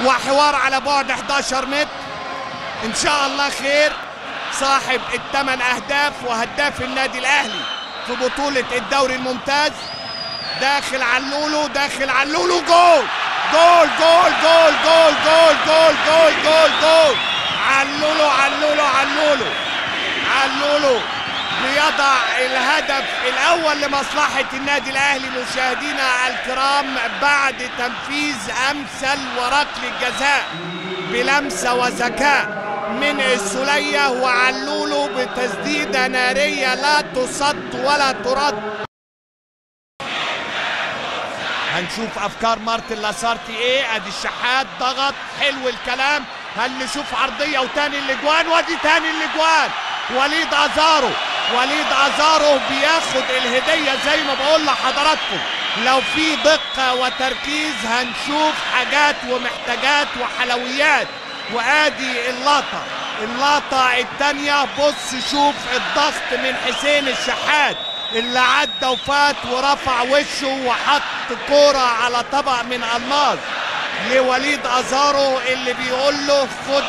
وحوار على بعد 11 متر. ان شاء الله خير. صاحب ال8 اهداف وهداف النادي الاهلي في بطولة الدوري الممتاز. داخل علولو، داخل علولو، جول جول جول جول جول جول جول جول جول جول. علولو علولو علولو علولو بيضع الهدف الاول لمصلحة النادي الاهلي مشاهدينا الكرام بعد تنفيذ امثل وركل الجزاء بلمسة وذكاء من السولية، وعلولو بتسديدة نارية لا تصد ولا ترد. هنشوف افكار مارتن لاسارتي ايه. ادي الشحات ضغط، حلو الكلام. هل نشوف عرضية وتاني الاجوان؟ وادي تاني الاجوان. وليد ازارو، وليد ازارو بياخد الهدية زي ما بقول لحضراتكم. لو في دقة وتركيز هنشوف حاجات ومحتاجات وحلويات. وادي اللقطة، اللقطة التانية. بص شوف الضغط من حسين الشحات اللي عدى وفات ورفع وشه وحط كورة على طبق من الماس لوليد ازارو اللي بيقول له خد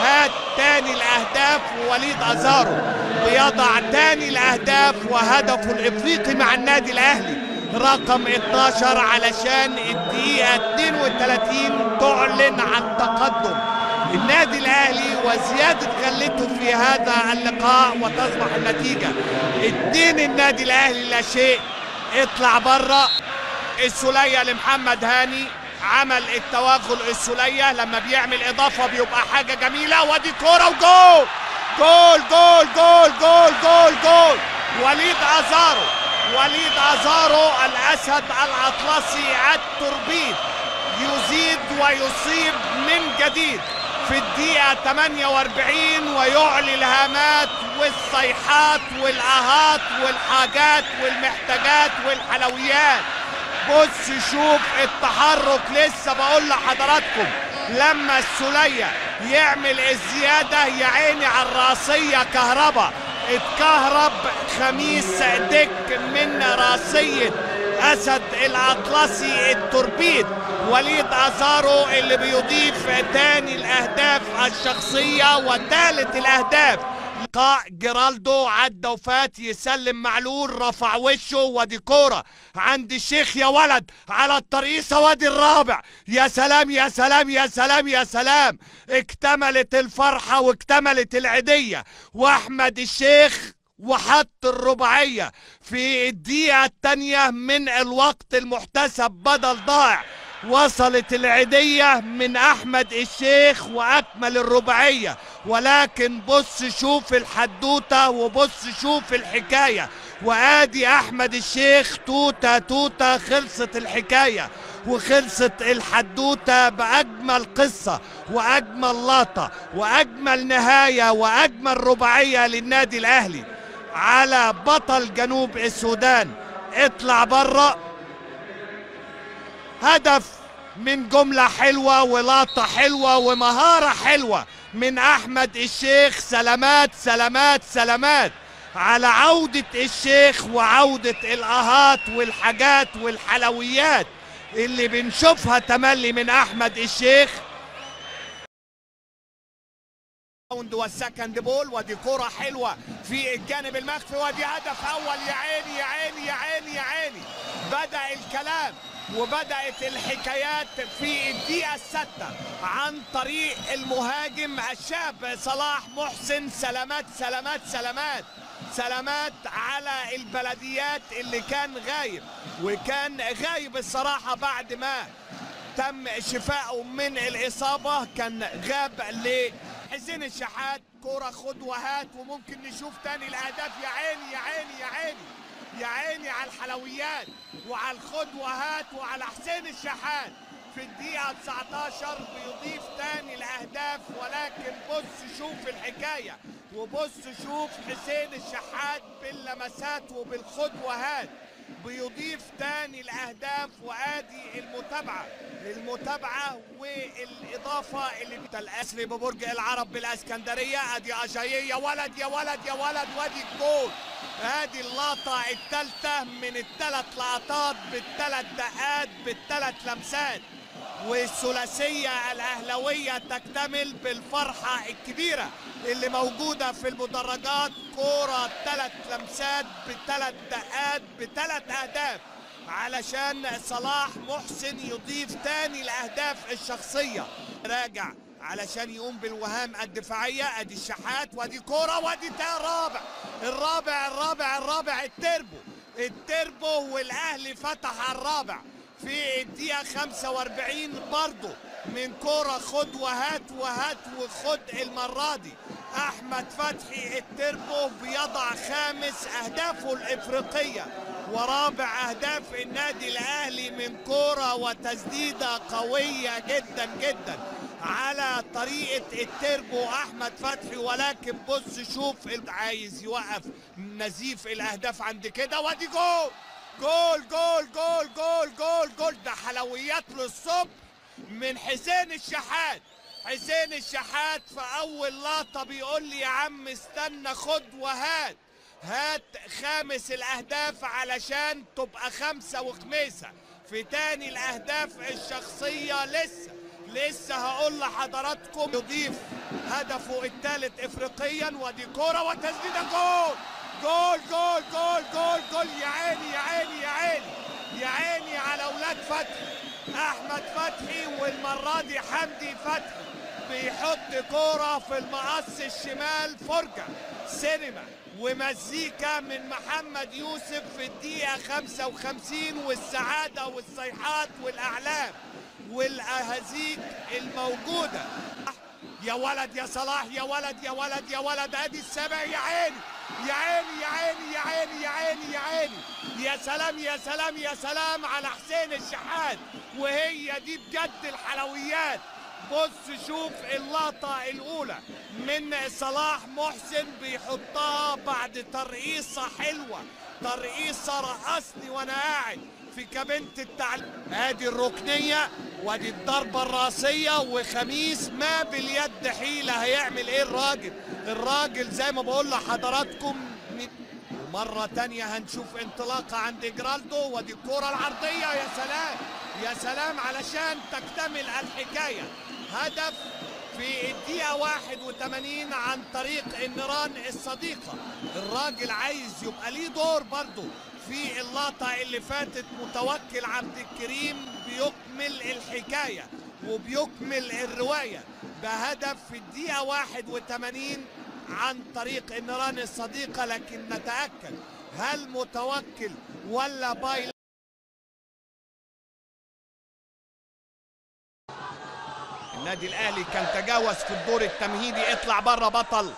هات تاني الاهداف. ووليد ازارو بيضع تاني الاهداف وهدفه الافريقي مع النادي الاهلي رقم 12 علشان الدقيقة 32 تعلن عن تقدم النادي الاهلي وزيادة غلته في هذا اللقاء، وتصبح النتيجة 2 النادي الاهلي لا شيء. اطلع بره. السولية لمحمد هاني، عمل التوغل. السولية لما بيعمل اضافة بيبقى حاجة جميلة. وادي كورة وجول جول جول جول جول جول جول. وليد ازارو، وليد ازارو الاسد الاطلسي التوربيد يزيد ويصيب من جديد في الدقيقة 48 ويعلي الهامات والصيحات والآهات والحاجات والمحتاجات والحلويات. بص شوف التحرك. لسه بقول لحضراتكم لما السولية يعمل الزيادة يا عيني على الراسية كهربا. اتكهرب خميس دك من راسية اسد الاطلسي التوربيد. وليد ازارو اللي بيضيف تاني الاهداف الشخصية وثالث الاهداف. لقاء جيرالدو عدى وفات، يسلم معلول، رفع وشه. ودي كورة عند الشيخ يا ولد على الترقيصة. وادي الرابع. يا سلام يا سلام يا سلام يا سلام. اكتملت الفرحة واكتملت العيدية. واحمد الشيخ وحط الرباعية في الدقيقة الثانية من الوقت المحتسب بدل ضائع. وصلت العيدية من احمد الشيخ واكمل الرباعية. ولكن بص شوف الحدوتة وبص شوف الحكاية. وادي احمد الشيخ توتة توتة. خلصت الحكاية وخلصت الحدوتة باجمل قصة واجمل لقطة واجمل نهاية واجمل رباعية للنادي الاهلي على بطل جنوب السودان. اطلع بره. هدف من جملة حلوة ولقطة حلوة ومهارة حلوة من احمد الشيخ. سلامات سلامات سلامات على عودة الشيخ وعودة الاهات والحاجات والحلويات اللي بنشوفها تملي من احمد الشيخ. والسكند بول. ودي كرة حلوة في الجانب المخفي. ودي هدف اول. يا عيني يا عيني يا عيني يا عيني. بدأ الكلام وبدأت الحكايات في الدقيقة 6 عن طريق المهاجم الشاب صلاح محسن. سلامات سلامات سلامات سلامات على البلديات اللي كان غايب، وكان غايب الصراحة بعد ما تم شفائه من الإصابة. كان غاب لحسين الشحات. كرة خد وهات وممكن نشوف تاني الأهداف. يا عيني يا عيني يا عيني يا عيني على الحلويات وعلى الخد وهات وعلى حسين الشحات. في الدقيقة 19 بيضيف تاني الأهداف. ولكن بص شوف الحكاية وبص شوف حسين الشحات باللمسات وبالخد وهات بيضيف تاني الاهداف. وادي المتابعه والاضافه اللي الاسري ببرج العرب بالاسكندريه. ادي اجاييه. يا ولد يا ولد يا ولد. وادي الجول. ادي اللقطه الثالثه من ال3 لقطات بال3 دقات بال3 لمسات. والثلاثية الأهلاوية تكتمل بالفرحة الكبيرة اللي موجودة في المدرجات. كورة 3 لمسات ب3 دقات ب3 أهداف علشان صلاح محسن يضيف تاني الأهداف الشخصية. راجع علشان يقوم بالوهام الدفاعية. ادي الشحات وادي كورة وادي الرابع التربو والاهلي فتح على الرابع في الدقيقة 45 برضه من كورة خد وهات وخد. المرة دي احمد فتحي التربو بيضع 5 اهدافه الافريقية ورابع اهداف النادي الاهلي من كورة وتسديدة قوية جدا جدا على طريقة التربو احمد فتحي. ولكن بص شوف عايز يوقف نزيف الاهداف عند كده. وادي جول ده حلويات للصبح من حسين الشحات. حسين الشحات في اول لقطة بيقول لي يا عم استنى خد وهات 5 الاهداف علشان تبقى 5 وخميسة. في تاني الاهداف الشخصية لسه هقول لحضراتكم يضيف هدفه الثالث افريقيا. ودي كوره وتسديده جول. يا عيني على اولاد فتحي. احمد فتحي والمره دي حمدي فتحي بيحط كوره في المقص الشمال. فرجه سينما ومزيكا من محمد يوسف في الدقيقه 55 والسعاده والصيحات والاعلام والاهازيج الموجوده. يا ولد يا صلاح يا ولد ادي السابع. يا عيني يا سلام على حسين الشحات. وهي دي بجد الحلويات. بص شوف اللقطة الأولى من صلاح محسن بيحطها بعد ترقيصة حلوة، ترقيصة رقصني وأنا قاعد في كابينة التعليم. ادي الركنية وادي الضربة الراسية. وخميس ما باليد حيلة. هيعمل ايه الراجل زي ما بقول لحضراتكم. ومرة تانية هنشوف انطلاقة عند جرالدو. وادي الكرة العرضية. يا سلام علشان تكتمل الحكاية. هدف في الدقيقة 81 عن طريق النيران الصديقة. الراجل عايز يبقى ليه دور برضه في اللقطة اللي فاتت. متوكل عبد الكريم بيكمل الحكاية وبيكمل الرواية بهدف في الدقيقة 81 عن طريق النيران الصديقة. لكن نتأكد هل متوكل ولا بايل. النادي الاهلي كان تجاوز في الدور التمهيدي. اطلع بره بطل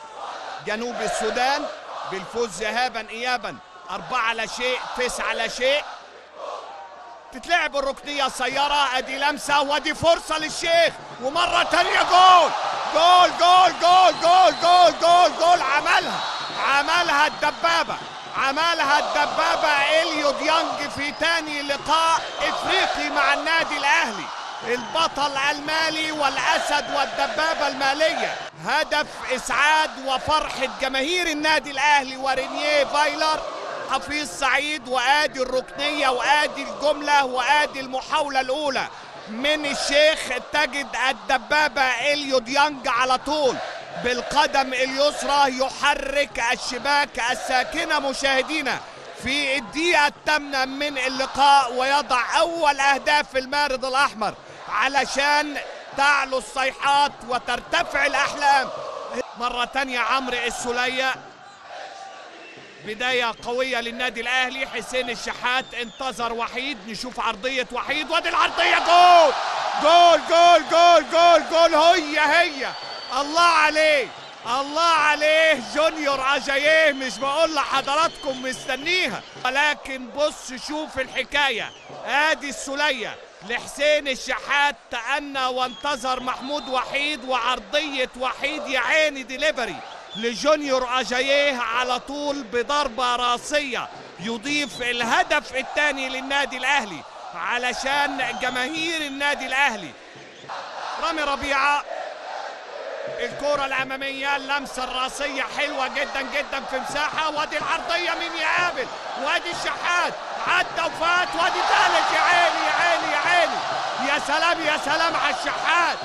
جنوب السودان بالفوز ذهابا ايابا 4-0 9-0. تتلعب الركنية سيارة. ادي لمسة وادي فرصة للشيخ. ومرة تانية جول. عملها الدبابة إليو ديانج في تاني لقاء افريقي مع النادي الاهلي. البطل المالي والاسد والدبابة المالية. هدف اسعاد وفرحة جماهير النادي الاهلي ورينيه فايلر حفيظ سعيد. وادي الركنية وادي الجملة وادي المحاولة الاولى من الشيخ. تجد الدبابة إليو ديانج على طول بالقدم اليسرى يحرك الشباك الساكنة مشاهدينا في الدقيقة 8 من اللقاء. ويضع اول اهداف المارد الاحمر علشان تعلو الصيحات وترتفع الاحلام. مرة تانية عمرو السولية. بداية قوية للنادي الاهلي. حسين الشحات انتظر وحيد. نشوف عرضية وحيد. وادي العرضية جول. هي الله عليه جونيور اجاييه. مش بقول لحضراتكم مستنيها. ولكن بص شوف الحكاية. ادي السولية لحسين الشحات. تأنى وانتظر محمود وحيد. وعرضية وحيد يا عيني ديليفري لجونيور اجاييه على طول بضربة راسية يضيف الهدف الثاني للنادي الاهلي علشان جماهير النادي الاهلي. رامي ربيعة الكرة الأمامية. اللمسة الراسية حلوة جدا جدا في مساحة. وادي العرضية مين يقابل. وادي الشحات عدى وفات وادي ثالث. يا عيني يا عيني يا عيني، يا سلام يا سلام على الشحات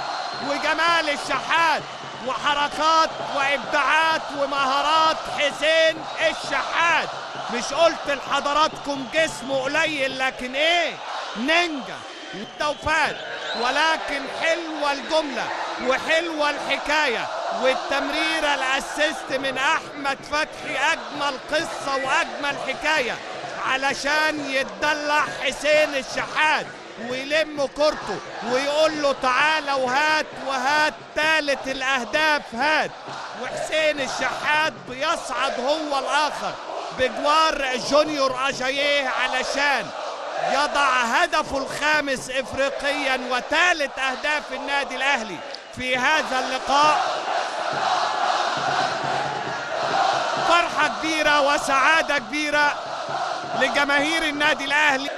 وجمال الشحات وحركات وابداعات ومهارات حسين الشحات. مش قلت لحضراتكم جسمه قليل لكن ايه، نينجا وفات. ولكن حلوه الجمله وحلوه الحكايه والتمريره الاسيست من احمد فتحي. اجمل قصه واجمل حكايه علشان يتدلع حسين الشحات ويلم كورته ويقول له تعالى وهات وهات ثالث الاهداف هات. وحسين الشحات بيصعد هو الاخر بجوار جونيور اجاييه علشان يضع هدفه الخامس افريقيا وثالث اهداف النادي الاهلي في هذا اللقاء. فرحة كبيرة وسعادة كبيرة لجماهير النادي الاهلي.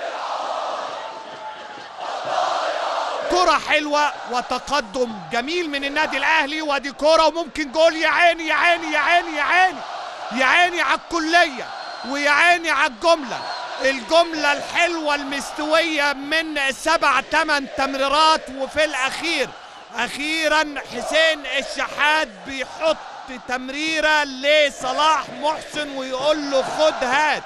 كرة حلوة وتقدم جميل من النادي الاهلي، ودي كرة وممكن جول. يا عيني يا عيني يا عيني يا عيني يا عيني على الكلية ويا عيني على الجملة الحلوة المستوية من 7 8 تمريرات. وفي الأخير أخيرا حسين الشحات بيحط تمريرة لصلاح محسن ويقول له خد هات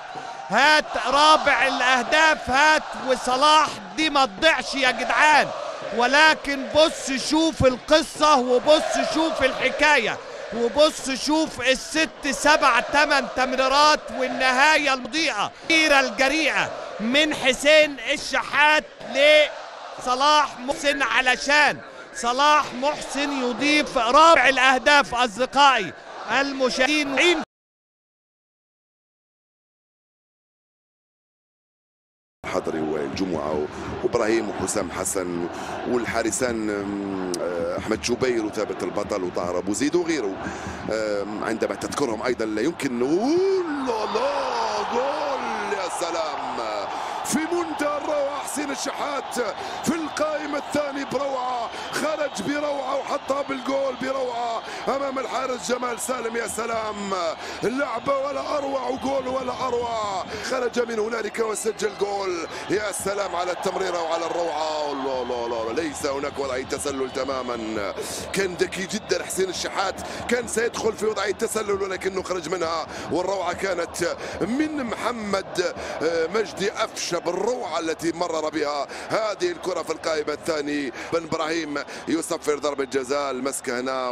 هات رابع الأهداف هات. وصلاح دي ما تضيعش يا جدعان. ولكن بص شوف القصة وبص شوف الحكاية وبص شوف ال6 7 8 تمريرات والنهاية المضيئة الجريئة من حسين الشحات لصلاح محسن علشان صلاح محسن يضيف رابع الأهداف. أصدقائي المشاهدين حضري والجمعة وابراهيم وحسام حسن والحارسان احمد جبير وثابت البطل وطاهر ابو زيد وغيره. عندما تذكرهم ايضا لا يمكن نقول لا جول. يا سلام في منتهى الروعة حسين الشحات في القائمة الثاني بروعة، خرج بروعة وحطها بالجول بروعة أمام الحارس جمال سالم. يا سلام اللعبة ولا أروع وجول ولا أروع، خرج من هنالك وسجل جول. يا سلام على التمريرة وعلى الروعة. لا لا لا ليس هناك وضعية تسلل تماما. كان ذكي جدا حسين الشحات، كان سيدخل في وضعية تسلل ولكنه خرج منها. والروعة كانت من محمد مجدي أفشة بالروعة التي مرر بها هذه الكرة في القائمة الثاني. بن ابراهيم يصفر ضربة جزاء. المسك هنا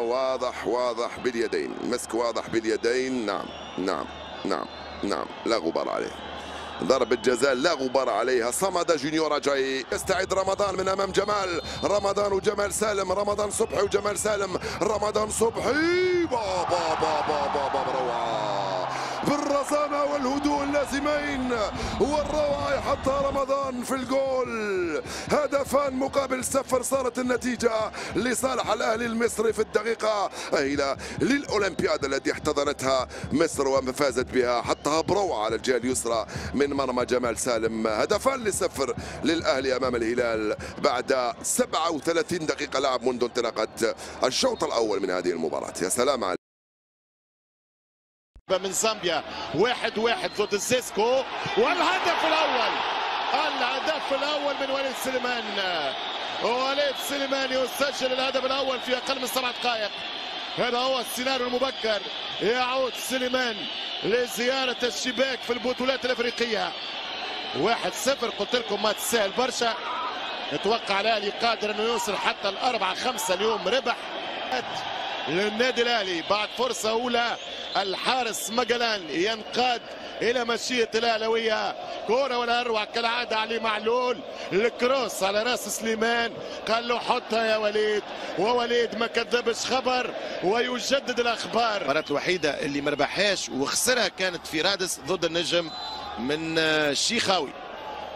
واضح باليدين، مسك واضح باليدين. نعم نعم نعم نعم لا غبار عليه. ضربة جزاء لا غبار عليها. صمد جونيور اجاييه. يستعد رمضان من امام جمال، رمضان وجمال سالم، رمضان صبحي وجمال سالم، رمضان صبحي بابا بابا بابا روعة بالرزانة والهدوء اللازمين والروعة يحطها رمضان في الجول. هدفان مقابل 0 صارت النتيجة لصالح الأهلي المصري في الدقيقة إلى للأولمبياد التي احتضنتها مصر وفازت بها. حطها بروعة على الجهة اليسرى من مرمى جمال سالم. هدفان ل0 للأهلي أمام الهلال بعد 37 دقيقة لعب منذ انطلاقة الشوط الأول من هذه المباراة. يا سلام على من زامبيا 1-1 ضد الزيسكو. والهدف الأول من وليد سليمان. وليد سليمان يسجل الهدف الأول في أقل من 7 دقائق. هذا هو السيناريو المبكر. يعود سليمان لزيارة الشباك في البطولات الأفريقية. 1-0 قلت لكم ما تسهل برشا. نتوقع الأهلي قادر أنه يوصل حتى ال4-5 اليوم. ربح للنادي الأهلي بعد فرصة أولى. الحارس مجلان ينقاد إلى مشيئة الأهلاوية. كرة ولا أروع كالعادة علي معلول. الكروس على راس سليمان، قال له حطها يا وليد، ووليد ما كذبش خبر ويجدد الأخبار. المباراة الوحيدة اللي ما ربحهاش وخسرها كانت في رادس ضد النجم من الشيخاوي.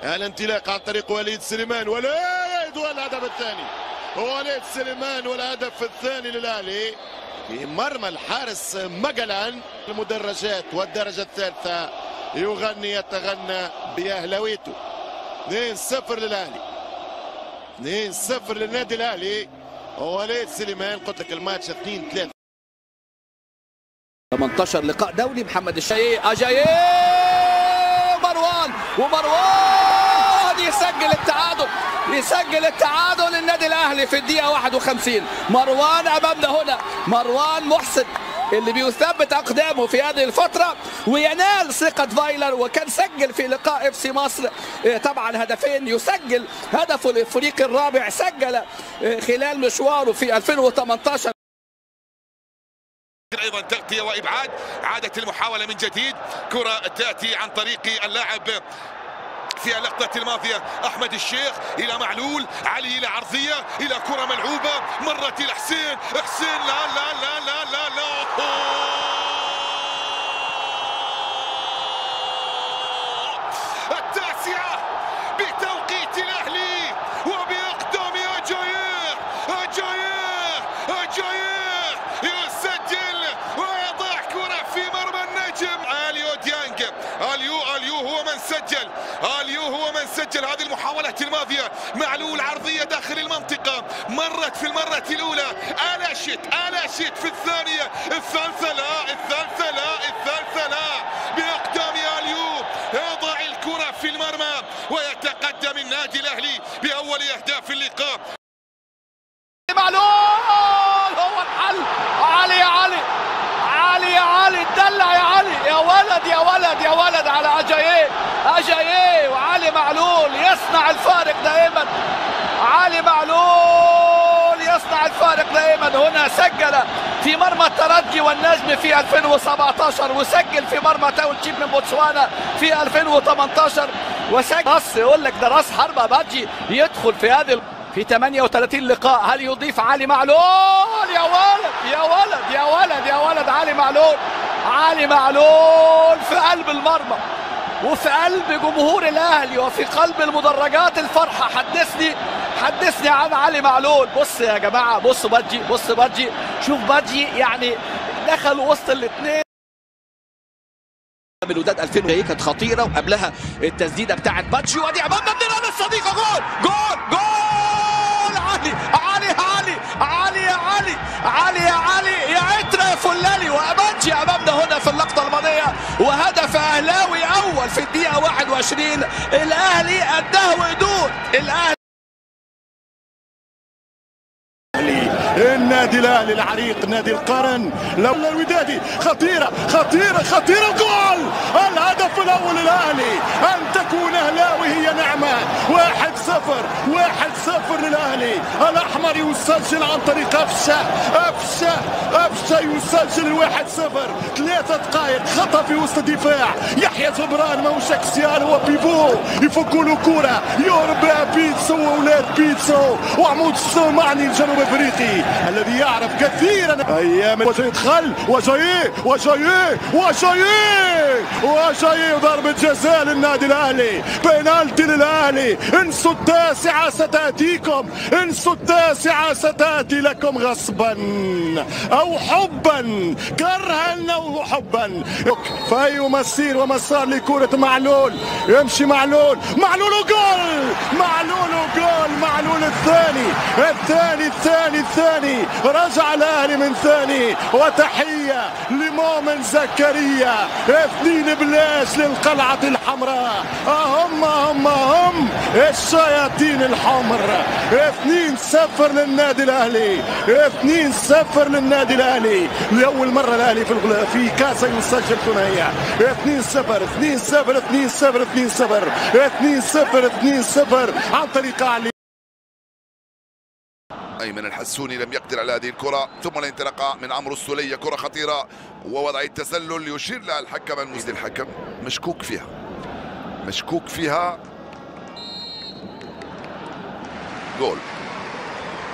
الانطلاق عن طريق وليد سليمان. وليد والهدف الثاني. وليد سليمان والهدف الثاني للأهلي في مرمى الحارس مجلان. المدرجات والدرجة الثالثة يتغنى بأهلاويته. 2-0 للأهلي، 2-0 للنادي الأهلي. وليد سليمان قلت لك الماتش 2-3. 18 لقاء دولي. محمد الشاي اجاييه مروان ومروان يسجل التعادل للنادي الاهلي في الدقيقه 51. مروان امامنا هنا، مروان محسن اللي بيثبت اقدامه في هذه الفتره وينال ثقه فايلر، وكان سجل في لقاء FC مصر طبعا هدفين، يسجل هدفه الافريقي الرابع، سجل خلال مشواره في 2018. ايضا تغطيه وابعاد، عادت المحاوله من جديد، كره تاتي عن طريق اللاعب في اللقطة الماضية أحمد الشيخ إلى معلول، علي إلى عرضية، إلى كرة ملعوبة، مرت إلى حسين، لا لا لا لا لا لا التاسعة بتوقيت الأهلي وبإقدام أجاييه يسجل ويضع كرة في مرمى النجم اليو ديانج. اليو هو من سجل هذه المحاولة الماضية. معلول عرضية داخل المنطقة، مرت في المرة الأولى، ألاشت في الثانية، الثالثة لا بأقدام اليو يضع الكرة في المرمى ويتقدم النادي الأهلي بأول أهداف اللقاء. معلول هو الحل. علي اتدلع يا علي، يا ولد على أجاييه وعلي معلول يصنع الفارق دائما. علي معلول يصنع الفارق دائما. هنا سجل في مرمى الترجي والنجم في 2017، وسجل في مرمى تاون شيب من بوتسوانا في 2018، وسجل يقول لك ده راس حربة بادجي يدخل في هذه في 38 لقاء. هل يضيف علي معلول؟ يا ولد علي معلول في قلب المرمى وفي قلب جمهور الاهلي وفي قلب المدرجات الفرحه. حدثني عن علي معلول. بص يا جماعه، بص بادجي، شوف بادجي يعني دخل وسط الاثنين. من وداد 2000 كانت خطيره، وقبلها التسديده بتاعت بادجي، وادي امامنا بنلعب الصديقه جول علي يا عترة يا فلالي. وأبادجي أمامنا هنا في اللقطة الماضية، وهدف أهلاوي أول في الدقيقة 21. الأهلي قدها وقدود. النادي الاهلي العريق، نادي القرن، لولا الودادي، خطيره جول. الهدف الاول الاهلي، ان تكون اهلاوي هي نعمه. 1-0 للاهلي. الاحمر يسجل عن طريق أفشة يسجل 1-0. 3 دقائق خطا في وسط الدفاع، يحيى جبران موشك سيال وبيفو يفكوا له كوره، يهرب بها بيتسو واولاد بيتسو وعمود الصومعني الجنوب افريقي الذي يعرف كثيرا ايام يدخل وجاي ضربة جزاء للنادي الاهلي، بينالتي للاهلي. انسوا التاسعة ستاتي لكم غصبا او حبا، كرها او حبا. في مسير ومسار لكرة معلول، يمشي معلول وجول. معلول الثاني رجع الاهلي من ثاني. وتحيه لمؤمن زكريا. 2-0 للقلعه الحمراء. هم الشياطين الحمر. 2-0 للنادي الاهلي. 2-0 للنادي الاهلي. لاول مره الاهلي في كاسه يسجل ثنائيه. 2-0 عن طريق علي. أيمن الحسوني لم يقدر على هذه الكرة، ثم الانطلاقة من عمرو السولية، كرة خطيرة ووضع التسلل يشير لها الحكم المسدي. الحكم مشكوك فيها. جول.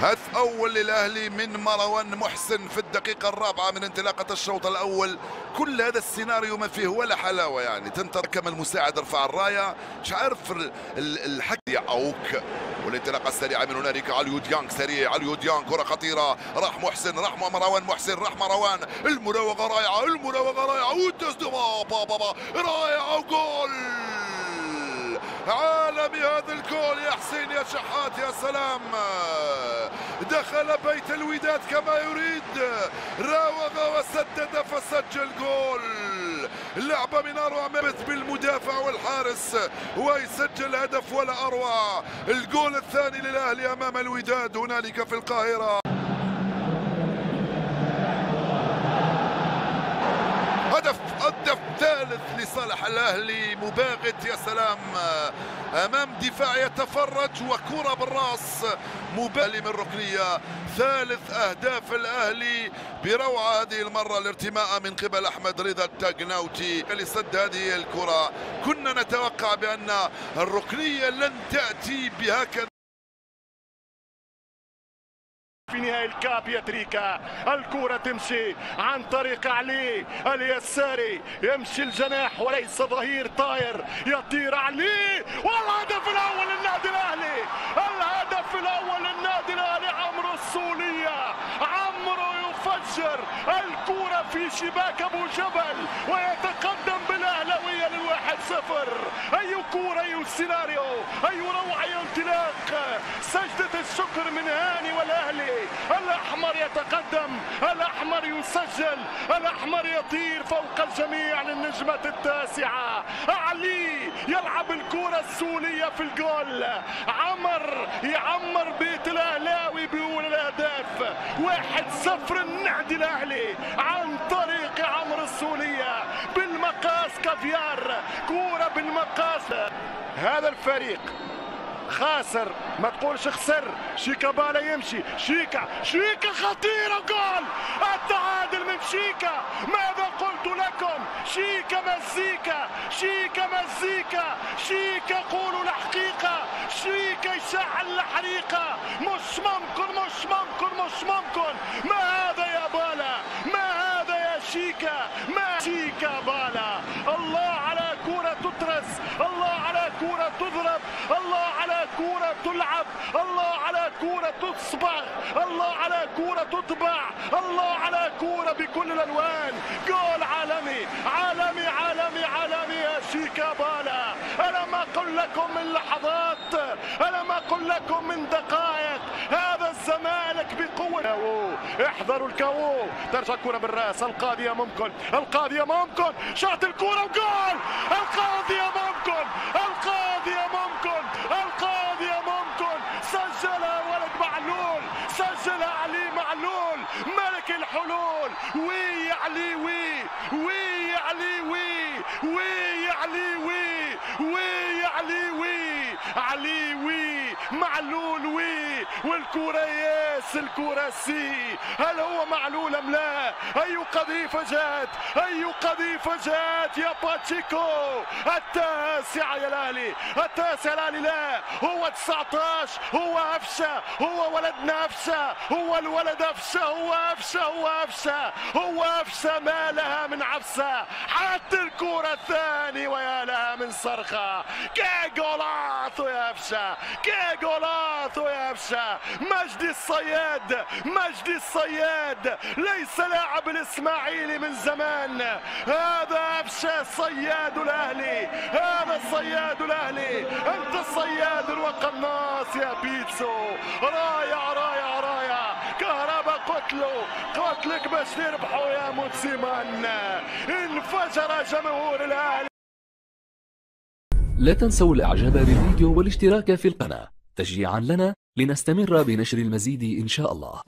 هدف أول للأهلي من مروان محسن في الدقيقة 4 من انطلاقة الشوط الأول. كل هذا السيناريو ما فيه ولا حلاوة، يعني تنتظر كما المساعد رفع الراية، مش عارف الحكم يعوك. والانطلاقة السريعة من هنالك، عليو ديانج كرة خطيرة، راح مروان محسن، مروان، المراوغة رائعة والتسديد رائعة وجول. عالمي هذا الجول يا حسين يا شحات، يا سلام. دخل بيت الوداد كما يريد، راوغ وسدد فسجل جول. لعبة من أروع ما بث بالمدافع والحارس ويسجل هدف ولا أروع. الجول الثاني للأهلي أمام الوداد هنالك في القاهرة. هدف ثالث لصالح الأهلي، مباغت يا سلام أمام دفاع يتفرج وكرة بالراس مبالي من ركنية. ثالث أهداف الأهلي بروعة هذه المرة، الارتماء من قبل أحمد رضا التاغناوتي لسد هذه الكرة. كنا نتوقع بأن الركنية لن تأتي بهكذا. في نهاية الكاب يا تريكا، الكرة تمشي عن طريق علي اليساري، يمشي الجناح وليس ظهير طاير، يطير علي والهدف الأول للنادي الأهلي. الهدف الأول للنادي الأهلي عمرو السولية، عمرو يفجر الكرة في شباك أبو جبل ويتقدم بالأهلاوية لل1-0. أي كرة، أي سيناريو، أي روعة، أي انطلاق. سجدة الشكر من هاني والأهلي. الأحمر يتقدم، الأحمر يسجل، الأحمر يطير فوق الجميع للنجمة التاسعة. علي يلعب الكرة السولية في الجول. عمر يعمر بيت الأهلاوي بيقول الأهداف. 1-0 النادي الأهلي عن طريق عمرو السولية بالمقاس كافيار. كرة بالمقاس. هذا الفريق خاسر، ما تقولش خسر. شيكابالا يمشي، شيكا خطيرة، جول التعادل من شيكا. ماذا قلت لكم؟ شيكا مزيكا، شيكا مزيكا، شيكا قولوا الحقيقة، شيكا يشعل الحريقة. مش ممكن، مش ممكن، مش ممكن. ما هذا يا بالا؟ ما هذا يا شيكا؟ ما شيكا بالا. الله على كرة تترس، الله على كرة تضرب، الله على كرة تلعب، الله على كرة تصبغ، الله على كرة تطبع، الله على كرة بكل الألوان. جول عالمي عالمي عالمي عالمي يا شيكابالا. أنا ما أقول لكم من لحظات، أنا ما أقول لكم من دقائق. هذا الزمالك بقوة. احذروا الكاو. ترجع الكرة بالراس. القاضية ممكن، القاضية ممكن، شاط الكرة وجول. القاضية ممكن، القاضية ممكن، القاضية ممكن. سجلها ولد معلول، سجلها علي معلول ملك الحلول. وي علي وي، وي علي وي، وي علي وي، وي علي وي، علي وي، معلول وي. والكرة ياس، الكرة سي. هل هو معلول ام لا؟ اي قذيفة جات، اي قذيفة جات يا باتشيكو. التاسعة يا الاهلي، التاسعة الاهلي. لا هو 19، هو أفشة، هو ولدنا أفشة، هو الولد أفشة، هو أفشة، هو أفشة، هو أفشة. ما لها من عفسة. حتى الكرة الثاني ويا لها من صرخة. كي جولاتو يا أفشة، كي جولاتو يا أفشة. مجدي الصياد، مجدي الصياد ليس لاعب الإسماعيلي من زمان. هذا أفشة صياد الأهلي، هذا صياد الأهلي. أنت الصياد الوقناص يا بيتسو. رايع رايع رايع. كهربا قتلوا، قتلك باش تربحوا يا موتسيمان. انفجر جمهور الأهلي. لا تنسوا الاعجاب بالفيديو والاشتراك في القناة تشجيعا لنا لنستمر بنشر المزيد إن شاء الله.